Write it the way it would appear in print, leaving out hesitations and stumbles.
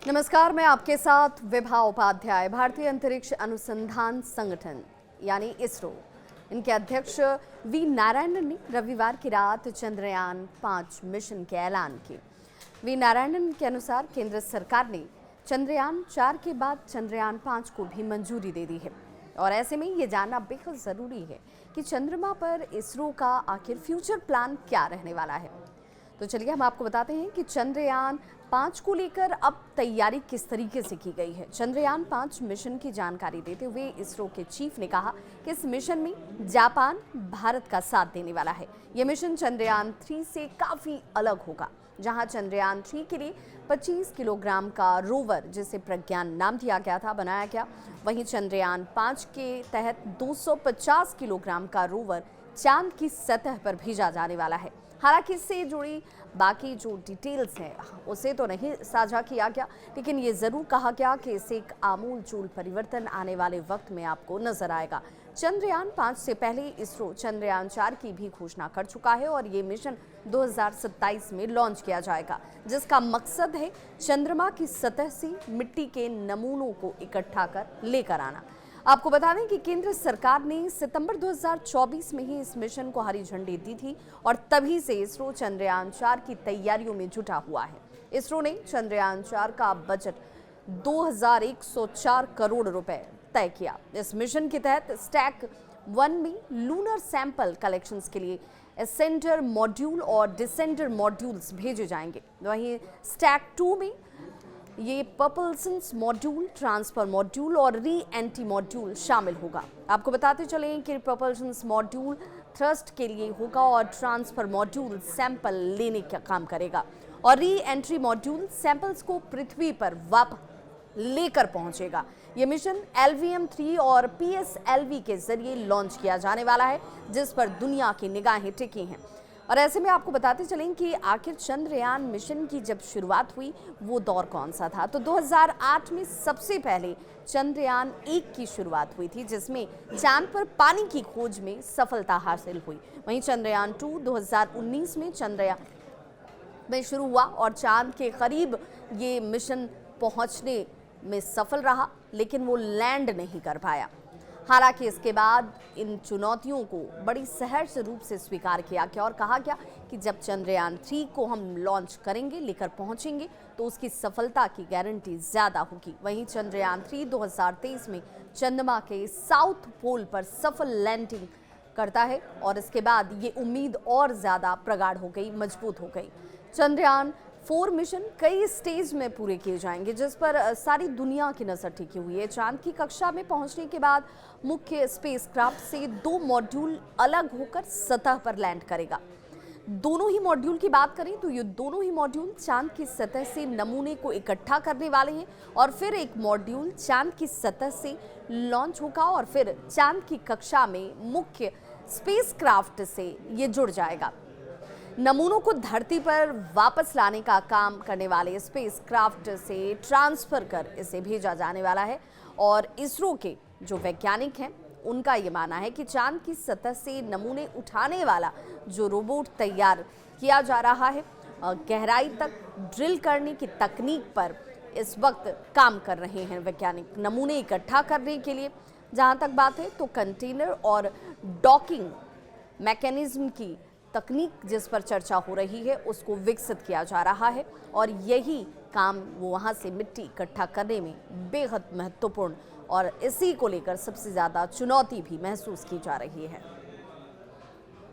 नमस्कार, मैं आपके साथ विभा उपाध्याय। भारतीय अंतरिक्ष अनुसंधान संगठन यानी इसरो, इनके अध्यक्ष वी नारायणन ने रविवार की रात चंद्रयान 5 मिशन के ऐलान किए। वी नारायणन के अनुसार केंद्र सरकार ने चंद्रयान 4 के बाद चंद्रयान 5 को भी मंजूरी दे दी है और ऐसे में ये जानना बेहद ज़रूरी है कि चंद्रमा पर इसरो का आखिर फ्यूचर प्लान क्या रहने वाला है। तो चलिए हम आपको बताते हैं कि चंद्रयान 5 को लेकर अब तैयारी किस तरीके से की गई है। चंद्रयान 5 मिशन की जानकारी देते हुए इसरो के चीफ ने कहा कि इस मिशन में जापान भारत का साथ देने वाला है। यह मिशन चंद्रयान 3 से काफ़ी अलग होगा, जहां चंद्रयान 3 के लिए 25 किलोग्राम का रोवर, जिसे प्रज्ञान नाम दिया गया था, बनाया गया। वहीं चंद्रयान 5 के तहत 250 किलोग्राम का रोवर चांद की सतह पर भेजा जाने वाला है। हालांकि इससे जुड़ी बाकी जो डिटेल्स हैं उसे तो नहीं साझा किया गया, लेकिन ये ज़रूर कहा गया कि इससे एक आमूल-चूल परिवर्तन आने वाले वक्त में आपको नजर आएगा। चंद्रयान 5 से पहले इसरो चंद्रयान 4 की भी घोषणा कर चुका है और ये मिशन 2027 में लॉन्च किया जाएगा, जिसका मकसद है चंद्रमा की सतह से मिट्टी के नमूनों को इकट्ठा कर लेकर आना। आपको बता दें कि केंद्र सरकार ने सितंबर 2024 में ही इस मिशन को हरी झंडी दी थी और तभी से इसरो चंद्रयान 4 की तैयारियों में जुटा हुआ है। इसरो ने चंद्रयान 4 का बजट 2104 करोड़ रुपए तय किया। इस मिशन के तहत स्टैक 1 में लूनर सैंपल कलेक्शंस के लिए एसेंडर मॉड्यूल और डिसेंडर मॉड्यूल्स भेजे जाएंगे। वहीं स्टैक 2 में ये प्रपल्शंस मॉड्यूल, ट्रांसफर मॉड्यूल और री एंट्री मॉड्यूल शामिल होगा। आपको बताते चलें कि प्रपल्शंस मॉड्यूल थ्रस्ट के लिए होगा और ट्रांसफर मॉड्यूल सैंपल लेने का काम करेगा और री एंट्री मॉड्यूल सैंपल्स को पृथ्वी पर वापस लेकर पहुंचेगा। ये मिशन LVM-3 और PSLV के जरिए लॉन्च किया जाने वाला है, जिस पर दुनिया की निगाहें टिकी हैं। और ऐसे में आपको बताते चलें कि आखिर चंद्रयान मिशन की जब शुरुआत हुई वो दौर कौन सा था। तो 2008 में सबसे पहले चंद्रयान 1 की शुरुआत हुई थी, जिसमें चांद पर पानी की खोज में सफलता हासिल हुई। वहीं चंद्रयान 2 2019 में चंद्रयान में शुरू हुआ और चांद के करीब ये मिशन पहुंचने में सफल रहा, लेकिन वो लैंड नहीं कर पाया। हालांकि इसके बाद इन चुनौतियों को बड़ी सहज रूप से स्वीकार किया गया और कहा गया कि जब चंद्रयान 3 को हम लॉन्च करेंगे, लेकर पहुंचेंगे, तो उसकी सफलता की गारंटी ज़्यादा होगी। वहीं चंद्रयान 3 2023 में चंद्रमा के साउथ पोल पर सफल लैंडिंग करता है और इसके बाद ये उम्मीद और ज़्यादा प्रगाढ़ हो गई, मजबूत हो गई। चंद्रयान 4 मिशन कई स्टेज में पूरे किए जाएंगे, जिस पर सारी दुनिया की नज़र टिकी हुई है। चांद की कक्षा में पहुंचने के बाद मुख्य स्पेसक्राफ्ट से 2 मॉड्यूल अलग होकर सतह पर लैंड करेगा। दोनों ही मॉड्यूल की बात करें तो ये दोनों ही मॉड्यूल चांद की सतह से नमूने को इकट्ठा करने वाले हैं और फिर एक मॉड्यूल चांद की सतह से लॉन्च होगा और फिर चांद की कक्षा में मुख्य स्पेसक्राफ्ट से ये जुड़ जाएगा। नमूनों को धरती पर वापस लाने का काम करने वाले स्पेसक्राफ्ट से ट्रांसफर कर इसे भेजा जाने वाला है और इसरो के जो वैज्ञानिक हैं उनका ये मानना है कि चांद की सतह से नमूने उठाने वाला जो रोबोट तैयार किया जा रहा है, गहराई तक ड्रिल करने की तकनीक पर इस वक्त काम कर रहे हैं वैज्ञानिक। नमूने इकट्ठा करने के लिए जहाँ तक बात है तो कंटेनर और डॉकिंग मैकेनिज्म की तकनीक जिस पर चर्चा हो रही है उसको विकसित किया जा रहा है और यही काम वो वहाँ से मिट्टी इकट्ठा करने में बेहद महत्वपूर्ण और इसी को लेकर सबसे ज़्यादा चुनौती भी महसूस की जा रही है।